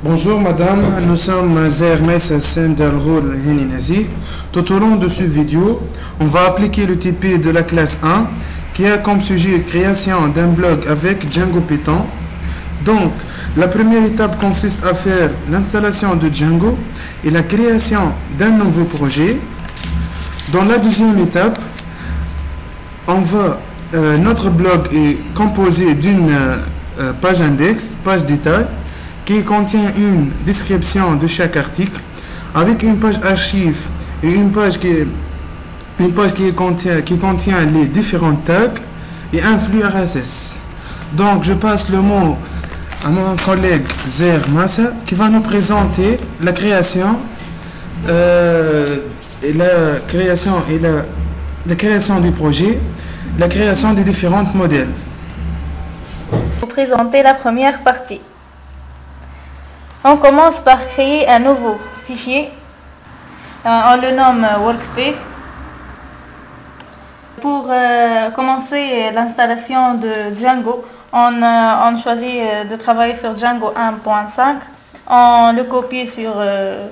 Bonjour madame, nous sommes Zer Mesa Senderroul Heninazi. Tout au long de cette vidéo, on va appliquer le TP de la classe 1 qui a comme sujet création d'un blog avec Django Python. Donc, la première étape consiste à faire l'installation de Django et la création d'un nouveau projet. Dans la deuxième étape, notre blog est composé d'une page index, page détail, qui contient une description de chaque article, avec une page archive et une page qui contient les différents tags et un flux RSS. Donc, je passe le mot à mon collègue Zer Massa qui va nous présenter la création du projet, la création des différents modèles. Vous présenter la première partie. On commence par créer un nouveau fichier. On le nomme Workspace. Pour commencer l'installation de Django, on choisit de travailler sur Django 1.5. On le copie sur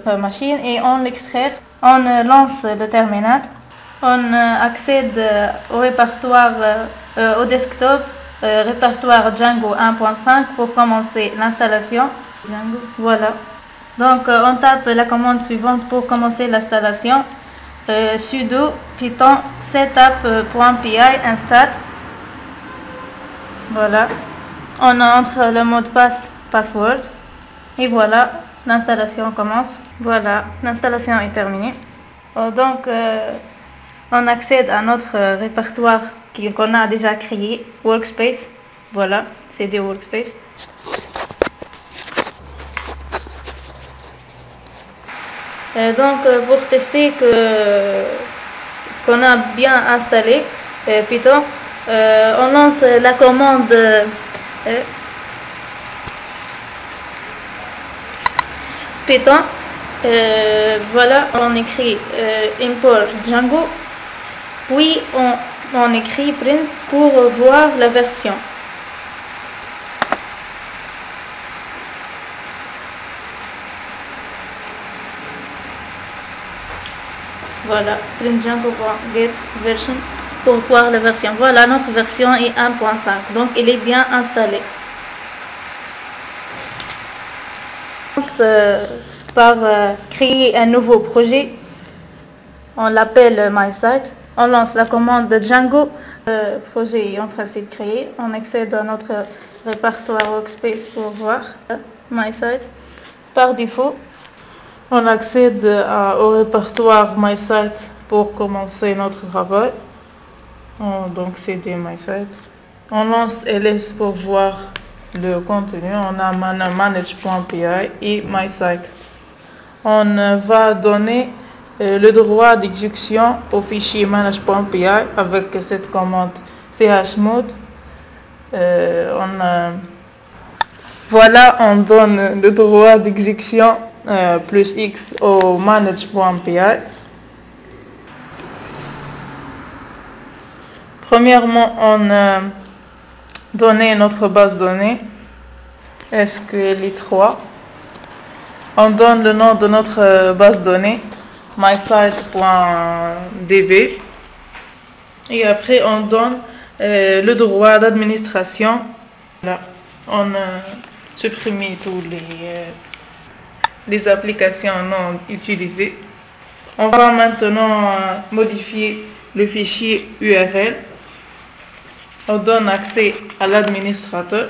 la machine et on l'extrait. On lance le terminal. On accède au répertoire, au desktop, répertoire Django 1.5 pour commencer l'installation. Django, voilà. Donc on tape la commande suivante pour commencer l'installation. Sudo python setup.py install. Voilà. On entre le mot de passe password. Et voilà, l'installation commence. Voilà, l'installation est terminée. Donc on accède à notre répertoire qu'on a déjà créé, Workspace. Voilà, c'est des Workspace. Donc pour tester qu'on a bien installé Python, on lance la commande Python. Voilà, on écrit import Django, puis on écrit print pour voir la version. Voilà, print Django.get version pour voir la version. Voilà, notre version est 1.5, donc il est bien installé. On commence par créer un nouveau projet. On l'appelle MySite. On lance la commande de Django. Le projet est en principe créé. On accède à notre répertoire Workspace pour voir MySite. Par défaut, on accède au répertoire MySite pour commencer notre travail. Donc CD MySite. On lance ls pour voir le contenu. On a manage.py et MySite. On va donner le droit d'exécution au fichier manage.py avec cette commande chmod. Voilà, on donne le droit d'exécution plus X au manage.py. Premièrement, on donne notre base de données SQLi3. On donne le nom de notre base de données mysite.db et après on donne le droit d'administration. Là, on supprime tous les applications non utilisées. On va maintenant modifier le fichier URL. On donne accès à l'administrateur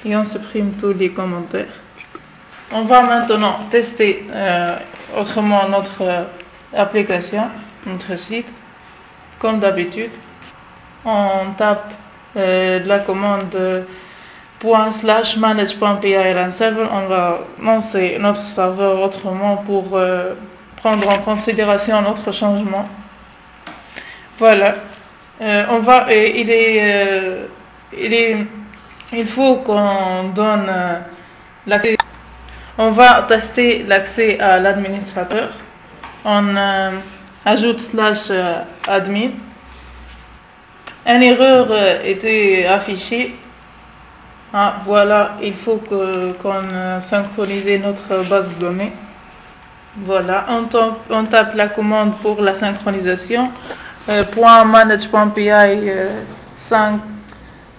et on supprime tous les commentaires. On va maintenant tester autrement notre application, notre site. Comme d'habitude, on tape la commande /manage.py run server. On va lancer notre serveur autrement pour prendre en considération notre changement. Voilà. Il faut qu'on donne l'accès. On va tester l'accès à l'administrateur. On ajoute /admin. Une erreur était affichée. Voilà, il faut qu'on synchronise notre base de données. Voilà, on tape la commande pour la synchronisation. .manage.py 5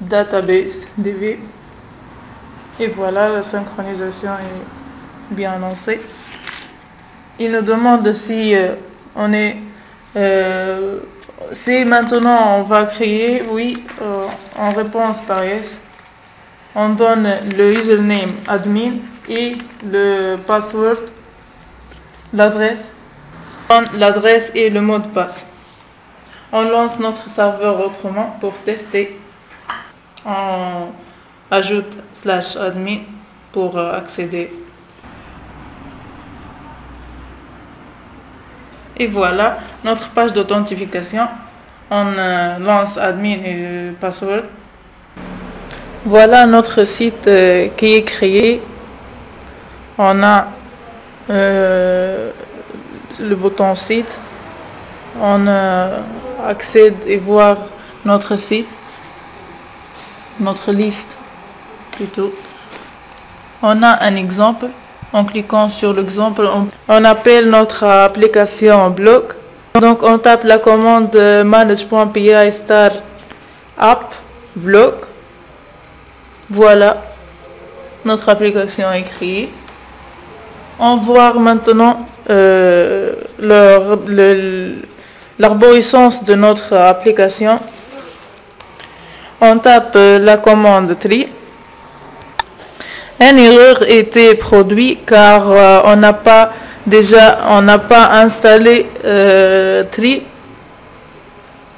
database db. Et voilà, la synchronisation est bien lancée. Il nous demande si on est... si maintenant on va créer, oui, en réponse à yes. On donne le username admin et le password, l'adresse et le mot de passe. On lance notre serveur autrement pour tester. On ajoute /admin pour accéder. Et voilà notre page d'authentification. On lance admin et le password. Voilà notre site qui est créé. On a le bouton site. On accède et voir notre site, notre liste plutôt. On a un exemple. En cliquant sur l'exemple, on appelle notre application blog. Donc on tape la commande manage.py star app blog. Voilà, notre application est créée. On voit maintenant l'arborescence de notre application. On tape la commande tree. Une erreur était produite car on n'a pas installé tree.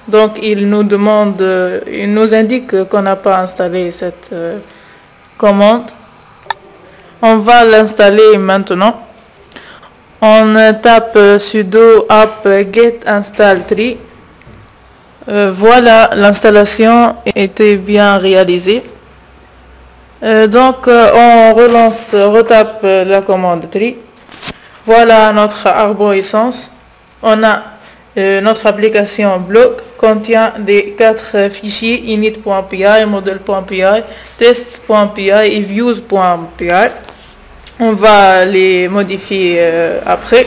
Donc il nous indique qu'on n'a pas installé cette commande. On va l'installer maintenant. On tape sudo apt get install tree. Voilà, l'installation était bien réalisée. Donc on retape la commande tree. Voilà notre arborescence. On a notre application blog contient des 4 fichiers init.py, model.py, test.py et views.py. On va les modifier après.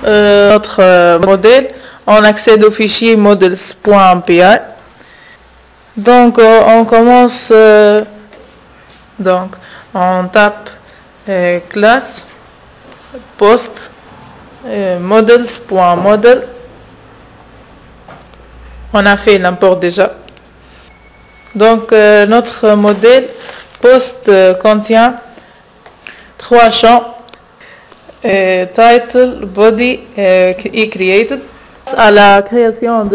Notre modèle, on accède au fichier models.py. Donc on commence. Donc on tape classe post models.model. On a fait l'import déjà. Donc notre modèle post contient 3 champs, title, body et created. À la création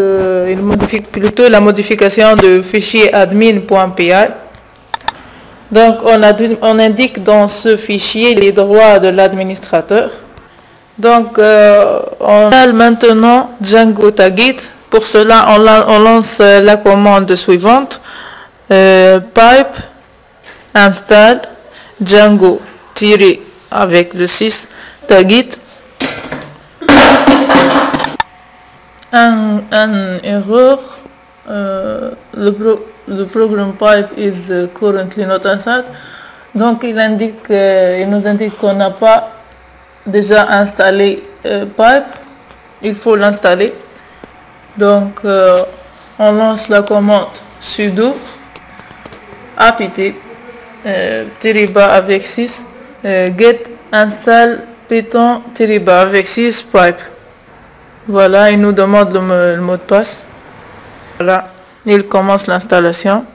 la modification de fichier admin.py. Donc on indique dans ce fichier les droits de l'administrateur. Donc on a maintenant Django Tagit. Pour cela on lance la commande suivante. Pipe install Django tiré avec le 6 Tagit. Un erreur. The program pipe is currently not installed. Donc il nous indique qu'on n'a pas déjà installé pipe. Il faut l'installer. Donc on lance la commande sudo apt -bas avec 6 get install python -bas avec 6 pipe. Voilà, il nous demande le mot de passe. Voilà, il commence l'installation.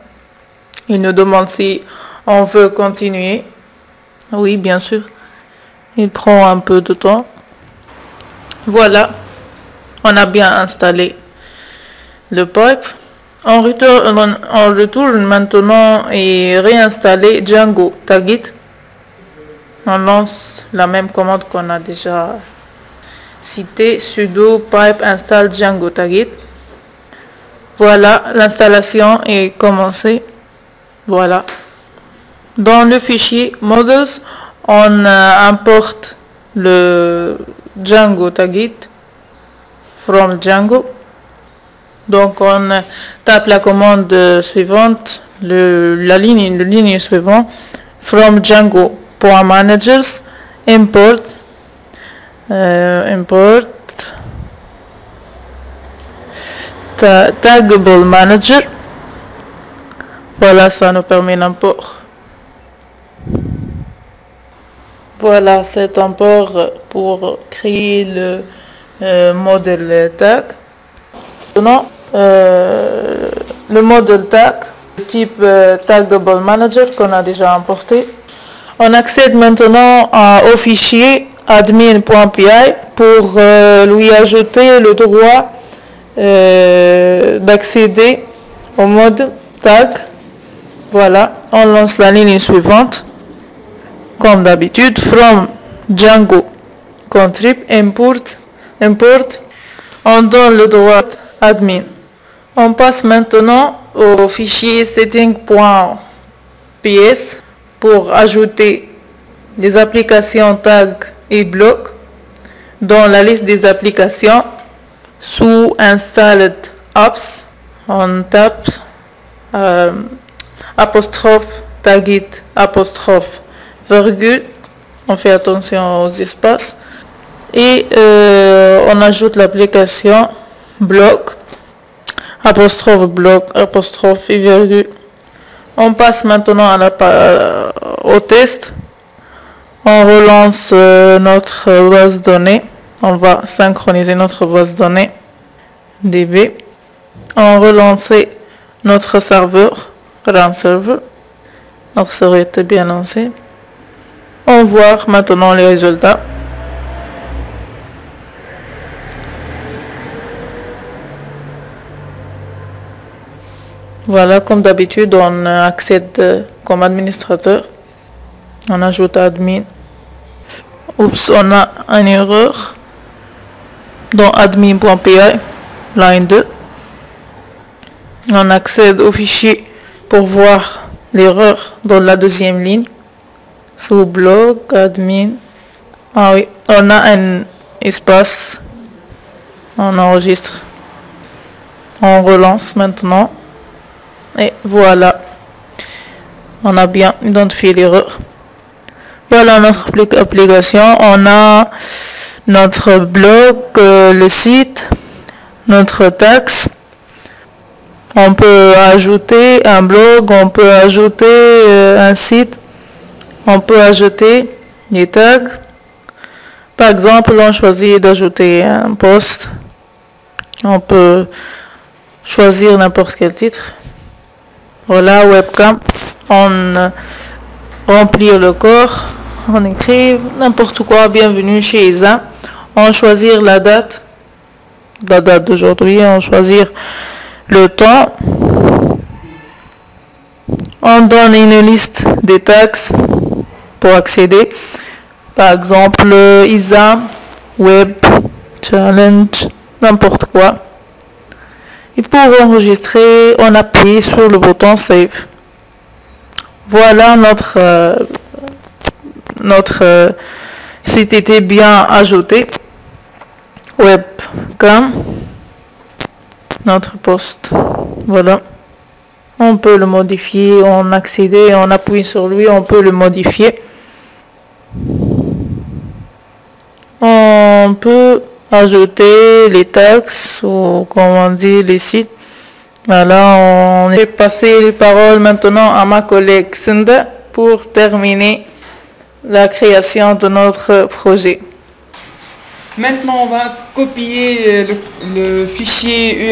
Il nous demande si on veut continuer. Oui, bien sûr. Il prend un peu de temps. Voilà, on a bien installé le pipe. On retourne maintenant et réinstaller Django Tagit. On lance la même commande qu'on a déjà citée, sudo pipe install Django Tagit. Voilà, l'installation est commencée. Voilà. Dans le fichier models, on importe le Django Tagit from Django. Donc on tape la commande suivante, la ligne suivante. From Django.managers, import taggable manager. Voilà, ça nous permet l'import. Voilà cet import pour créer le modèle tag. Maintenant, le modèle tag, type taggable manager qu'on a déjà importé. On accède maintenant au fichier admin.py pour lui ajouter le droit d'accéder au mode tag. Voilà, on lance la ligne suivante. Comme d'habitude, from Django contrib import, on donne le droit admin. On passe maintenant au fichier setting.ps pour ajouter les applications tag et blocs dans la liste des applications. Sous installed apps, on tape apostrophe tagit apostrophe virgule, on fait attention aux espaces et on ajoute l'application bloc apostrophe et virgule. On passe maintenant au test. On relance notre base de données. On va synchroniser notre base de données DB. On relance notre serveur, run server. Notre serveur était bien lancé. On voit maintenant les résultats. Voilà, comme d'habitude, on accède comme administrateur. On ajoute admin. Oups, on a une erreur dans admin.py, line 2. On accède au fichier pour voir l'erreur dans la deuxième ligne. Sous blog, admin. Ah oui, on a un espace. On enregistre. On relance maintenant. Et voilà. On a bien identifié l'erreur. Voilà notre application. On a notre blog, le site, notre taxe. On peut ajouter un blog, on peut ajouter un site, on peut ajouter des tags. Par exemple, on choisit d'ajouter un post. On peut choisir n'importe quel titre. Voilà, webcam. On remplit le corps. On écrit n'importe quoi. Bienvenue chez Isa. On choisit la date d'aujourd'hui. On choisit le temps. On donne une liste des tags pour accéder. Par exemple, Isa, Web, Challenge, n'importe quoi. Et pour enregistrer, on appuie sur le bouton Save. Voilà, notre site était bien ajouté. Webcam. Notre post. Voilà. On peut le modifier, on accède, on appuie sur lui, on peut le modifier. On peut ajouter les tags ou comment on dit les sites. Voilà, on va passer les paroles maintenant à ma collègue Senda pour terminer la création de notre projet. Maintenant, on va copier le fichier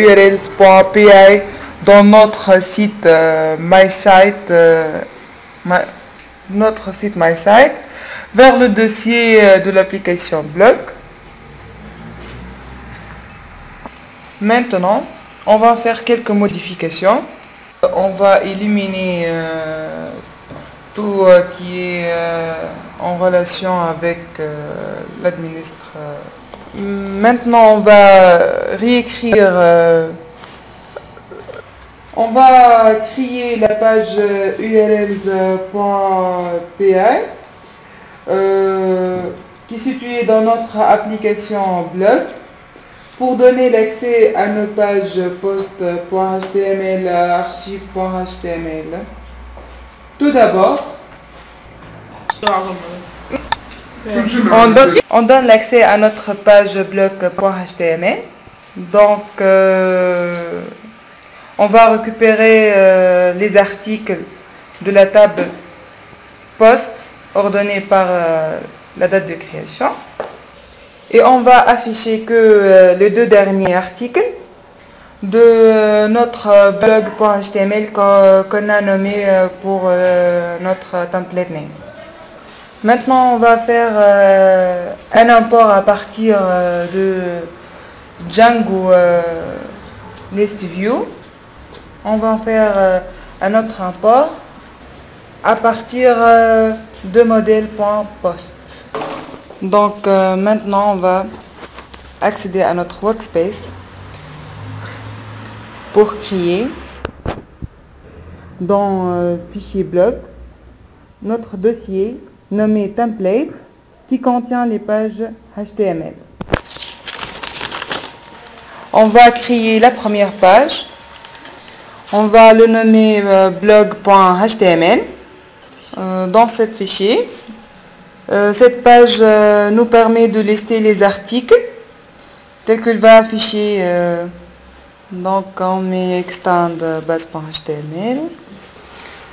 urls.py dans notre site MySite, vers le dossier de l'application blog. Maintenant, on va faire quelques modifications. On va éliminer tout qui est en relation avec l'administrateur. Maintenant, on va réécrire. On va créer la page urls.py qui est située dans notre application blog. Pour donner l'accès à nos pages post.html, archive.html, tout d'abord, on donne l'accès à notre page blog.html. Donc, on va récupérer les articles de la table post ordonnée par la date de création. Et on va afficher que les deux derniers articles de notre blog.html qu'on a nommé pour notre template name. Maintenant, on va faire un import à partir de Django List View. On va faire un autre import à partir de modèle.post. Donc maintenant on va accéder à notre workspace pour créer dans fichier blog notre dossier nommé template qui contient les pages HTML. On va créer la première page. On va le nommer blog.html dans ce fichier. Cette page nous permet de lister les articles tels qu'il va afficher. Donc on met extend base.html,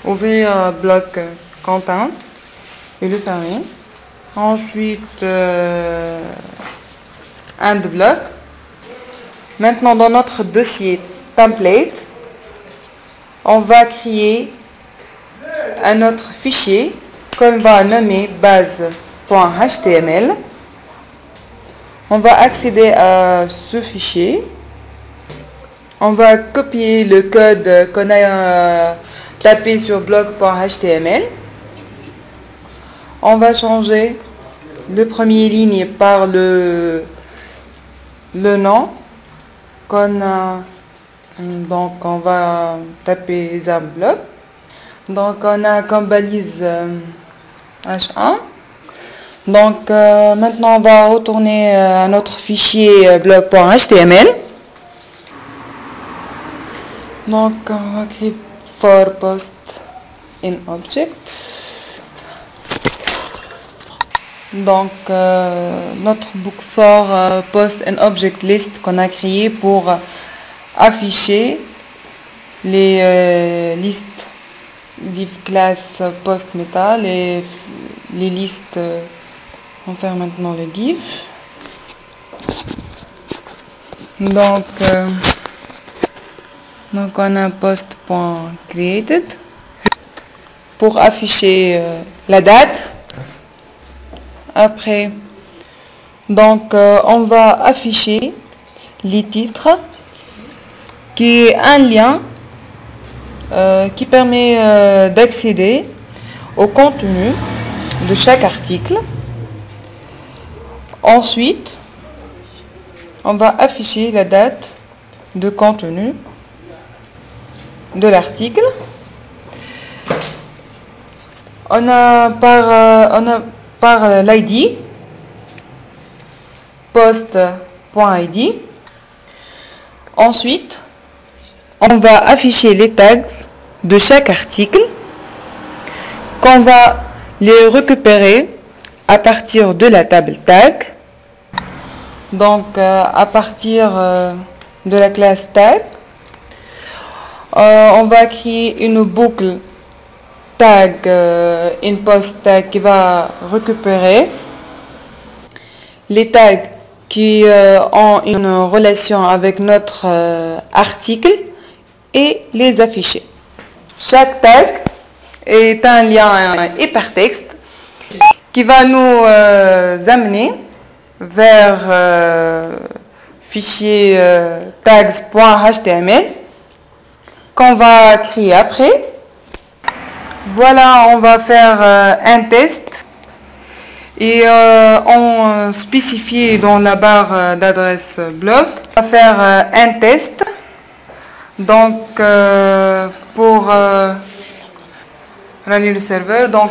ouvrir bloc content et le fermer. Ensuite end bloc. Maintenant dans notre dossier template, on va créer un autre fichier qu'on va nommer base.html. On va accéder à ce fichier. On va copier le code qu'on a tapé sur blog.html. On va changer le premier ligne par le nom qu'on a. Donc on va taper Zamblog. Donc on a comme balise H1. Donc maintenant on va retourner à notre fichier blog.html. Donc on va créer for post in object. Donc notre book for post and object list qu'on a créé pour afficher les listes div class post meta, les listes. On va faire maintenant le div. Donc on a post.created pour afficher la date. Après, donc on va afficher les titres, qui est un lien qui permet d'accéder au contenu de chaque article. Ensuite, on va afficher la date de contenu de l'article. On a par l'ID post.id. Ensuite, on va afficher les tags de chaque article qu'on va les récupérer à partir de la table tag. Donc à partir de la classe tag, on va créer une boucle tag in post tag qui va récupérer les tags qui ont une relation avec notre article et les afficher. Chaque tag est un lien hypertexte qui va nous amener vers fichier tags.html qu'on va créer après. Voilà, on va faire un test et on spécifie dans la barre d'adresse blog. On va faire un test. Donc pour rallier le serveur, donc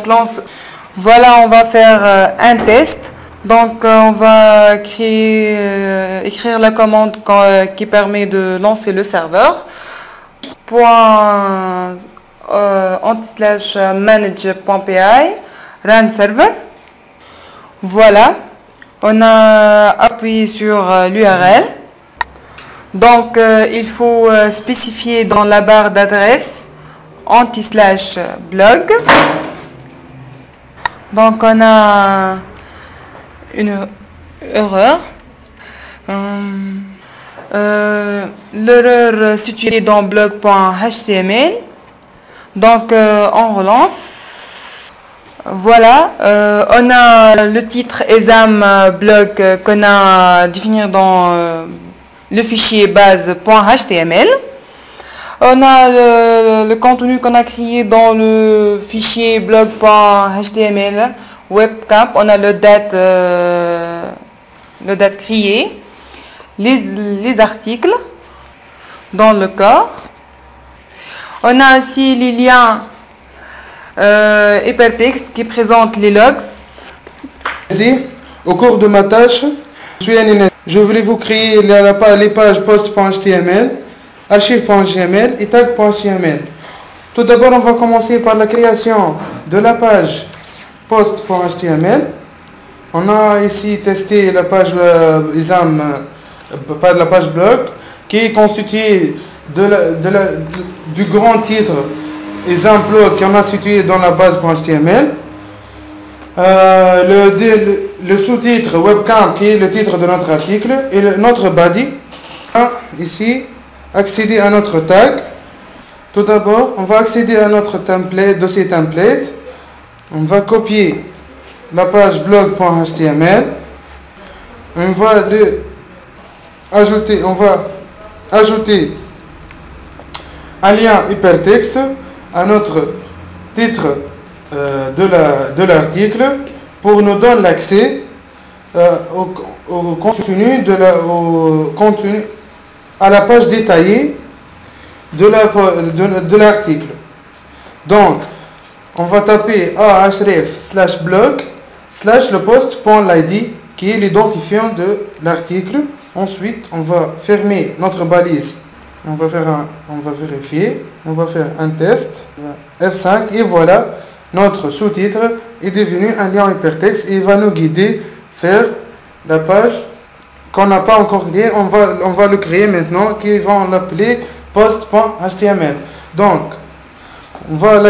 voilà, on va faire un test Donc on va écrire la commande qui permet de lancer le serveur. /manage.py run server. Voilà, on a appuyé sur l'URL. Donc il faut spécifier dans la barre d'adresse /blog. Donc on a une erreur. L'erreur située dans blog.html. Donc on relance. Voilà, on a le titre exam blog qu'on a défini dans le fichier base.html. On a le contenu qu'on a créé dans le fichier blog.html webcamp. On a le date créé, les articles dans le corps. On a aussi les liens hypertexte qui présentent les logs. Au cours de ma tâche, je voulais vous créer les pages post.html, archive.html et tag.html. Tout d'abord, on va commencer par la création de la page post.html. On a ici testé la page la page blog qui est constituée du grand titre exam blog qu'on a situé dans la base.html. Le sous-titre webcam qui est le titre de notre article et notre body. Ici, accéder à notre tag. Tout d'abord, on va accéder à notre template, dossier template. On va copier la page blog.html. On va ajouter un lien hypertexte à notre titre de l'article pour nous donner l'accès au contenu à la page détaillée de l'article. Donc on va taper /blog/le post.id qui est l'identifiant de l'article. Ensuite on va fermer notre balise. On va vérifier, on va faire un test, F5, et voilà, notre sous-titre est devenu un lien hypertexte et il va nous guider vers la page qu'on n'a pas encore créée. On va le créer maintenant, qui va l'appeler post.html. Donc, on va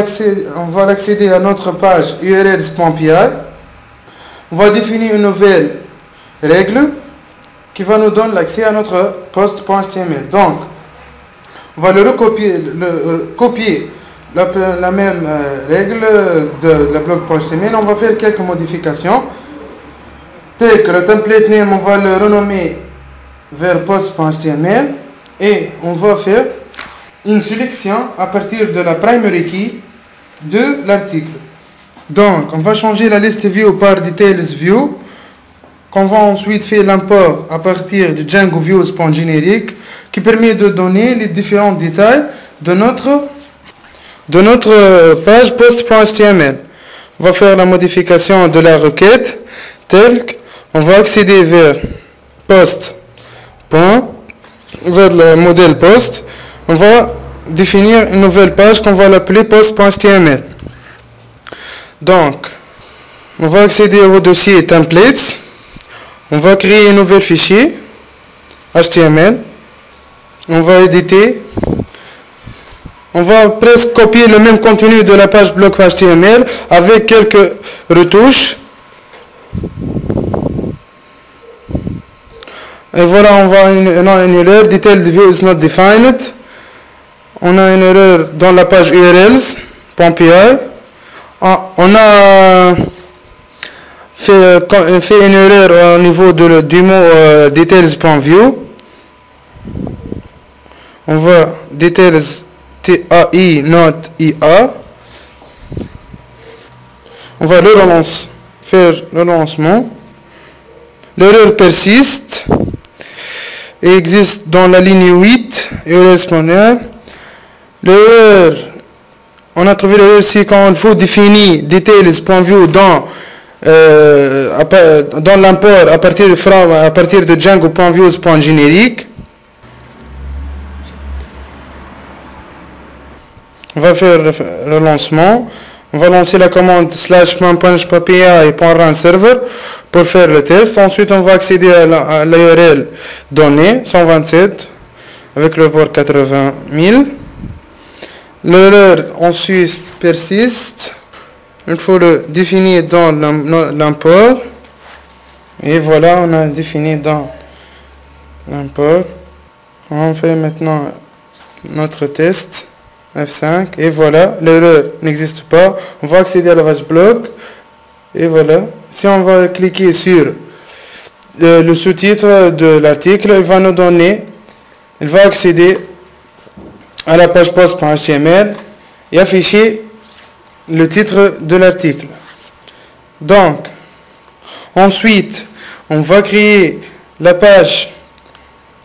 l'accéder à notre page urls.py. On va définir une nouvelle règle qui va nous donner l'accès à notre post.html. Donc, on va copier la même règle de la blog.html. On va faire quelques modifications. Tel que le template name, on va le renommer vers post.html et on va faire une sélection à partir de la primary key de l'article. Donc, on va changer la liste view par details view. Qu'on va ensuite faire l'import à partir de Django views.generic qui permet de donner les différents détails de notre page post.html. On va faire la modification de la requête telle qu'on va accéder vers post. Vers le modèle post. On va définir une nouvelle page qu'on va l'appeler post.html. Donc, on va accéder au dossier templates. On va créer un nouvel fichier HTML. On va éditer. On va presque copier le même contenu de la page blog HTML avec quelques retouches. Et voilà, on a une erreur. Detailed view is not defined. On a une erreur dans la page urls.py. On a fait une erreur au niveau du mot details.view. On va details TAI not IA. On va faire le lancement. L'erreur persiste et existe dans la ligne 8 urls.py. L'erreur, on a trouvé l'erreur aussi quand il faut définir details.view dans dans l'import à partir de Django.views.generic. On va faire le lancement. On va lancer la commande /main.php/API.run-server pour faire le test. Ensuite, on va accéder à l'URL donnée 127 avec le port 80 000. L'erreur ensuite persiste. Il faut le définir dans l'import. Et voilà, on a défini dans l'import. On fait maintenant notre test. F5 et voilà, l'erreur n'existe pas. On va accéder à la page blog et voilà. Si on va cliquer sur le sous-titre de l'article, il va accéder à la page post.html et afficher le titre de l'article. Donc, ensuite, on va créer la page,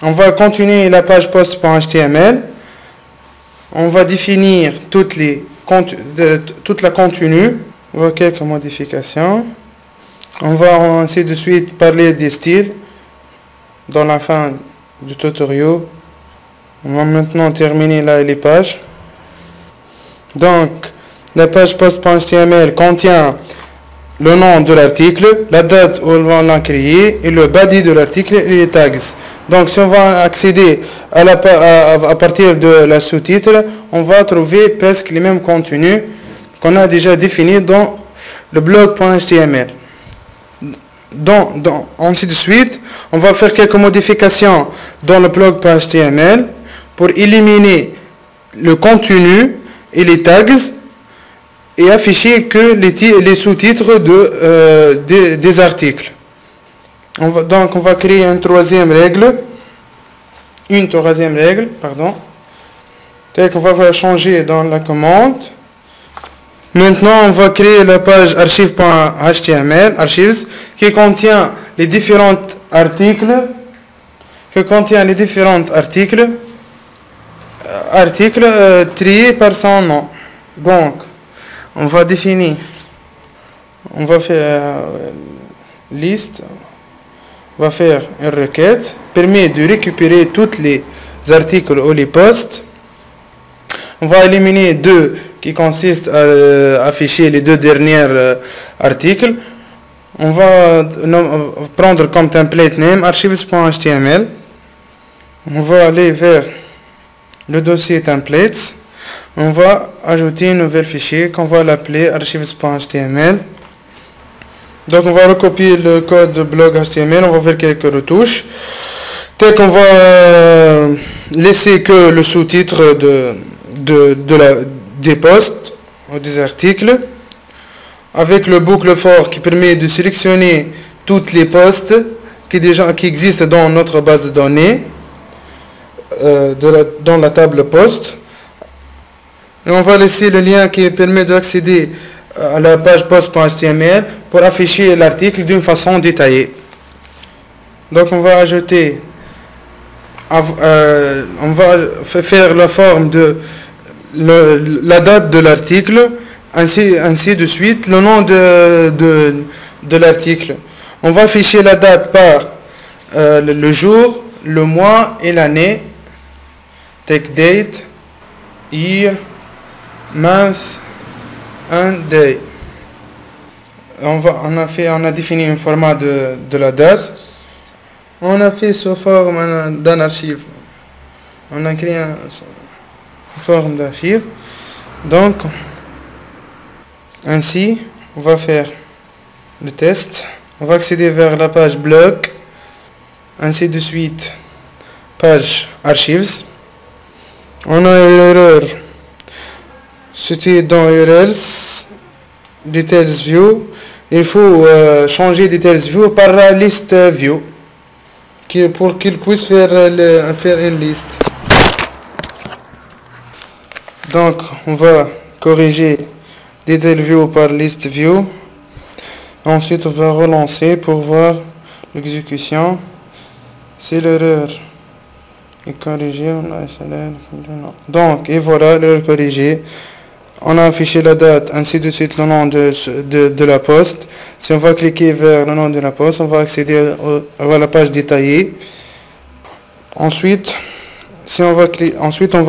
on va continuer la page post.html. On va définir toute la contenu. On va quelques modifications. On va ainsi de suite parler des styles dans la fin du tutoriel. On va maintenant terminer là les pages. Donc, la page post.html contient le nom de l'article, la date où on l'a créé et le body de l'article et les tags. Donc, si on va accéder à partir de la sous-titre, on va trouver presque les mêmes contenus qu'on a déjà définis dans le blog.html. Ainsi de suite, on va faire quelques modifications dans le blog.html pour éliminer le contenu et les tags et afficher que les sous-titres des articles. On va créer une troisième règle, telle qu'on va changer dans la commande. Maintenant, on va créer la page archive.html, archives, qui contient les différents articles, triés par son nom. Donc, on va définir, on va faire liste. On va faire une requête permet de récupérer tous les articles ou les posts. On va éliminer deux qui consistent à afficher les deux derniers articles. On va prendre comme template name archives.html. On va aller vers le dossier templates. On va ajouter un nouvel fichier qu'on va l'appeler archives.html. Donc on va recopier le code de blog HTML, on va faire quelques retouches. Tel qu'on va laisser que le sous-titre des posts ou des articles, avec le boucle for qui permet de sélectionner toutes les posts qui existent dans notre base de données, dans la table post. Et on va laisser le lien qui permet d'accéder à la page post.html pour afficher l'article d'une façon détaillée. Donc on va ajouter, on va faire la forme de la date de l'article, ainsi de suite, le nom de l'article. On va afficher la date par le jour, le mois et l'année, take date, year, month and day. On a défini un format de la date. On a fait sous forme d'un archive. On a créé une forme d'archive. Donc, ainsi, on va faire le test. On va accéder vers la page blog. Ainsi de suite, page archives. On a une erreur. C'était dans URLs, details view. Il faut changer details view par la liste view pour qu'il puisse faire une liste. Donc on va corriger detail view par list view. Ensuite on va relancer pour voir l'exécution. C'est l'erreur est corrigée. Donc et voilà l'erreur corrigée. On a affiché la date, ainsi de suite le nom de la poste. Si on va cliquer vers le nom de la poste, on va accéder à la page détaillée. Ensuite, on va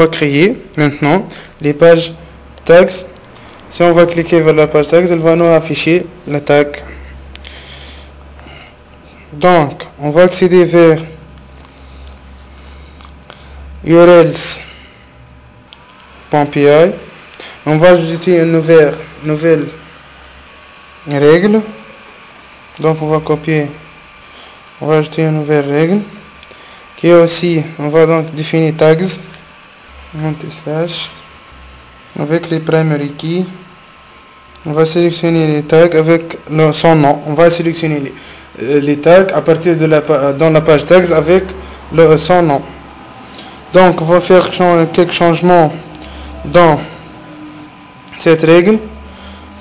créer maintenant les pages tags. Si on va cliquer vers la page tags, elle va nous afficher la tag. Donc, on va accéder vers urls.py. On va ajouter une nouvelle règle. Donc, on va copier. On va ajouter une nouvelle règle. Qui est aussi, on va donc définir tags. Slash. Avec les primary keys. On va sélectionner les tags avec son nom. On va sélectionner les tags à partir de dans la page tags avec son nom. Donc, on va faire quelques changements dans cette règle.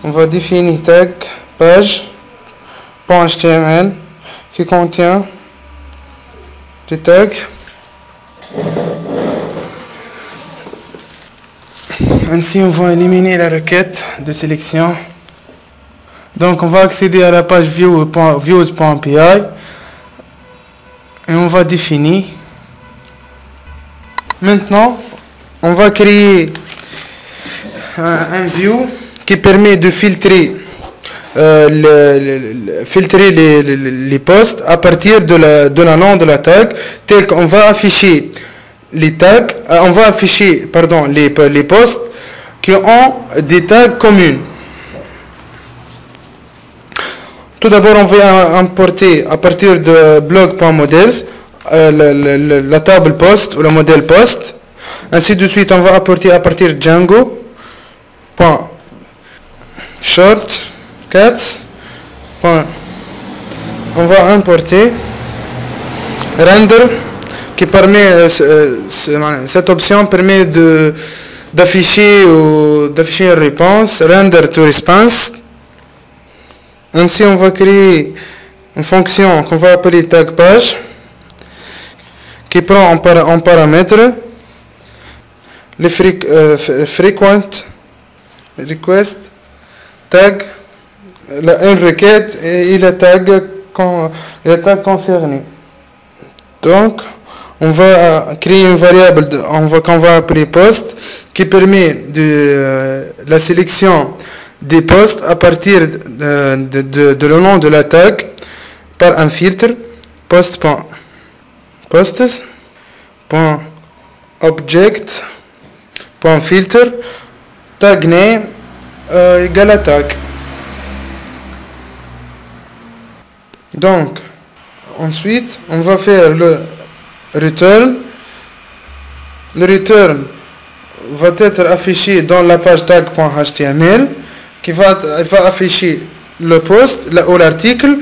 On va définir tag page.html qui contient des tags. Ainsi, on va éliminer la requête de sélection. Donc, on va accéder à la page views.py et on va définir. Maintenant, on va créer un view qui permet de filtrer les posts à partir de la nom de la tag, tel qu'on va afficher les tags, on va afficher les posts qui ont des tags communs. Tout d'abord, on va importer à partir de blog.models la table post ou le modèle post. Ainsi de suite, on va apporter à partir de Django.shortcuts. On va importer render qui permet cette option permet d'afficher une réponse render to response. Ainsi, on va créer une fonction qu'on va appeler tag page qui prend en paramètre les frequent request tag, une requête et la tag concernée. Donc, on va créer une variable qu'on va appeler post qui permet de la sélection des posts à partir de le nom de la tag par un filtre posts.object.filter tag name égale à tag. Donc, ensuite, on va faire le return. Le return va être affiché dans la page tag.html qui va afficher le post ou l'article,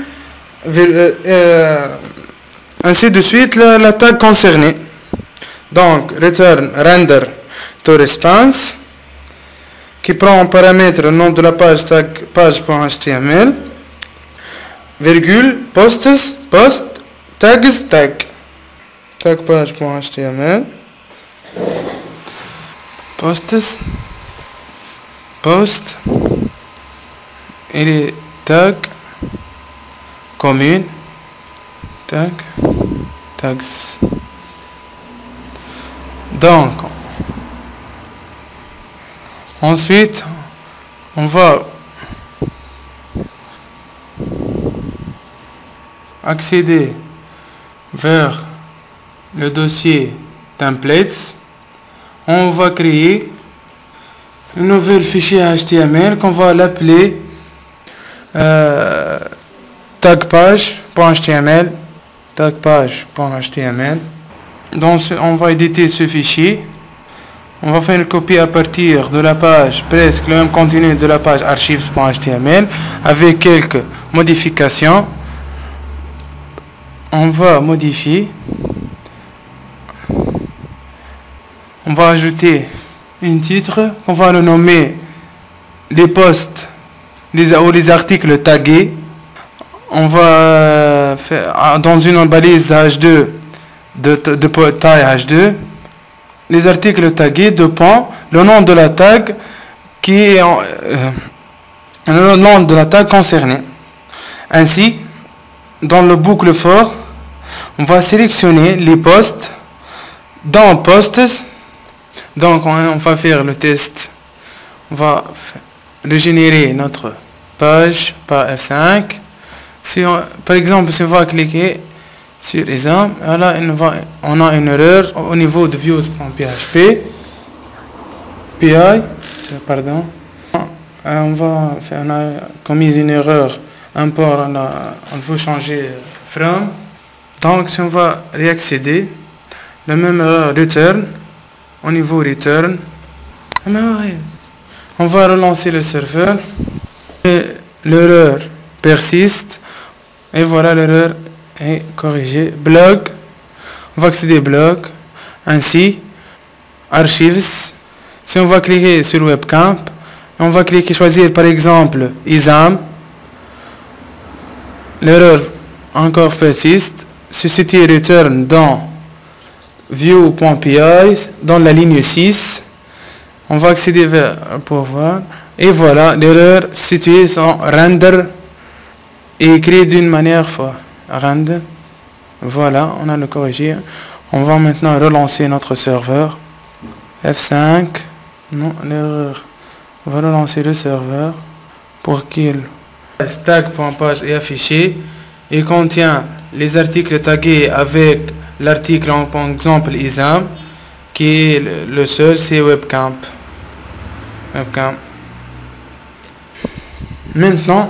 ainsi de suite la tag concernée. Donc, return render to response qui prend en paramètre le nom de la page page.html, virgule, post, tags, tag page.html, post et les tags communes, tags. Donc, ensuite, on va accéder vers le dossier templates. On va créer un nouvel fichier HTML qu'on va l'appeler tagpage.html. Donc, on va éditer ce fichier. On va faire une copie à partir de la page, presque le même contenu de la page archives.html avec quelques modifications. On va modifier. On va ajouter un titre qu'on va le nommer les posts ou les articles tagués. On va faire dans une balise H2 de taille H2 les articles tagués de le nom de la tag qui est le nom de la tag concernée. Ainsi, dans le boucle for, on va sélectionner les postes dans posts. Donc on va faire le test. On va régénérer notre page par F5. Par exemple, si on va cliquer sur exemple, voilà, on a une erreur au niveau de views.php. Pardon. On a commis une erreur. Import, on veut changer from. Donc si on va réaccéder, la même erreur return. Au niveau return, on va relancer le serveur. L'erreur persiste. Et voilà, l'erreur est corrigée. Blog. On va accéder blog. Ainsi, archives. Si on va cliquer sur webcamp, on va choisir par exemple ISAM. L'erreur encore persiste. Ceci return dans view.py dans la ligne 6. On va accéder pour voir. Et voilà, l'erreur située sur render et écrit d'une manière render. Voilà, on a le corrigé. On va maintenant relancer notre serveur. F5. Non, l'erreur. On va relancer le serveur pour qu'il tag.page est affiché. Il contient les articles tagués avec l'article par exemple ISAM, qui est le seul, c'est webcamp. Maintenant,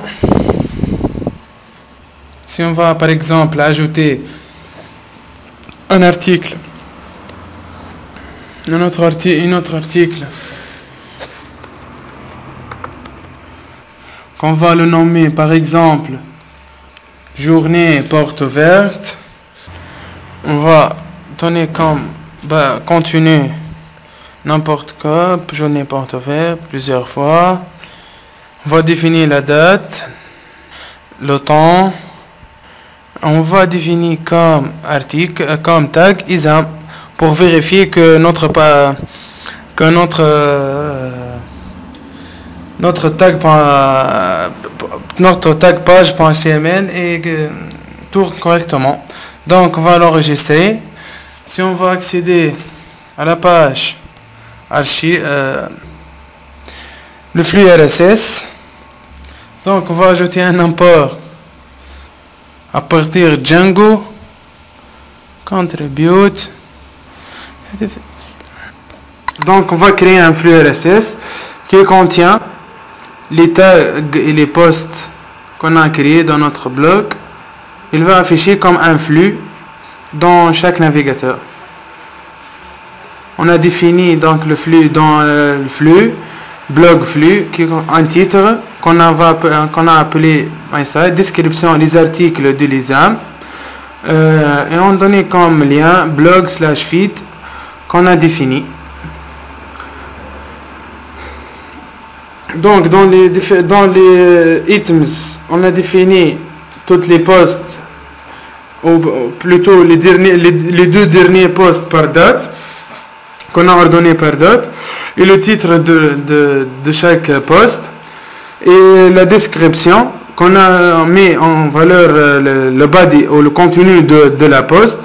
si on va par exemple ajouter un article, un autre article, qu'on va le nommer par exemple journée porte ouverte, on va donner comme contenu n'importe quoi, journée porte ouverte plusieurs fois. On va définir la date, le temps. On va définir comme article, comme tag ISAM pour vérifier que notre tag page.html est tourne correctement. Donc on va l'enregistrer. Si on va accéder à la page le flux RSS, donc on va ajouter un import à partir de Django contribute. Donc on va créer un flux RSS qui contient les tags et les posts qu'on a créés dans notre blog. Il va afficher comme un flux dans chaque navigateur. On a défini donc le flux dans le flux blog flux qui est un titre qu'on a appelé MySite, description des articles de l'ISAM, et on donné comme lien blog/feed qu'on a défini. Donc dans les items, on a défini toutes les posts, ou plutôt les deux derniers posts par date qu'on a ordonné par date, et le titre de chaque post, et la description qu'on a mis en valeur le body ou le contenu de la post,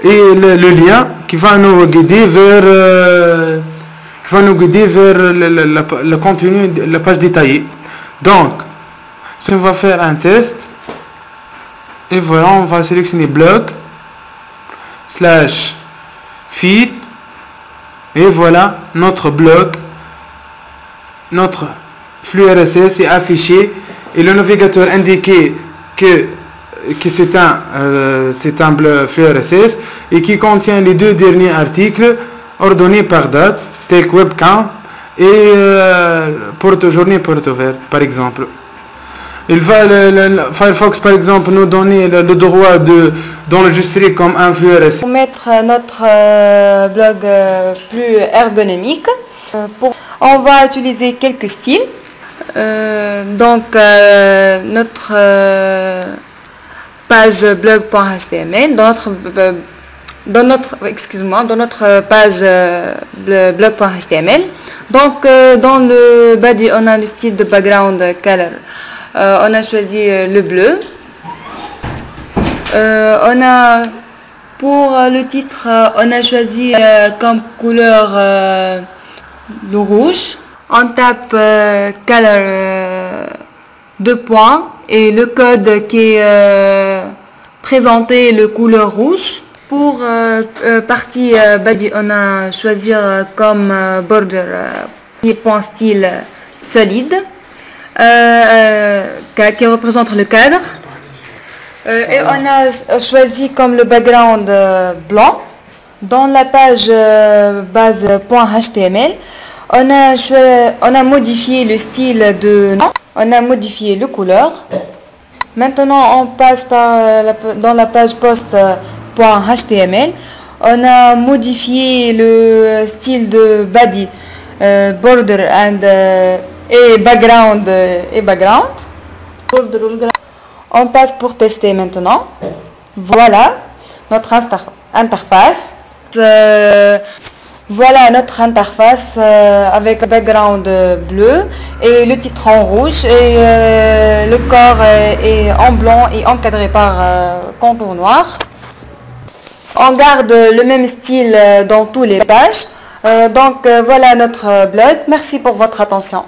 et le lien qui va nous guider vers le contenu de la page détaillée. Donc si on va faire un test, et voilà, on va sélectionner blog/feed, et voilà, notre blog, notre flux RSS est affiché, et le navigateur indiqué que c'est un flux RSS et qui contient les deux derniers articles ordonnés par date, tel que webcam et journée porte ouverte par exemple. Il va Firefox par exemple nous donner le droit d'enregistrer comme un flux RSS. Pour mettre notre blog plus ergonomique, on va utiliser quelques styles. Notre page blog.html, dans notre dans notre page blog.html. Donc dans le body, on a le style de background color. On a choisi le bleu. Pour le titre, on a choisi comme couleur le rouge. On tape color 2 points et le code qui est présenté le couleur rouge. Pour partie body, on a choisi comme border point style solide qui représente le cadre. Et on a choisi comme le background blanc. Dans la page base.html, on a modifié le style de nom, on a modifié le couleur. Maintenant, on passe dans la page post.html. On a modifié le style de body, border et background. On passe pour tester maintenant. Voilà notre interface. Voilà notre interface avec un background bleu et le titre en rouge et le corps est en blanc et encadré par contour noir. On garde le même style dans toutes les pages. Donc voilà notre blog. Merci pour votre attention.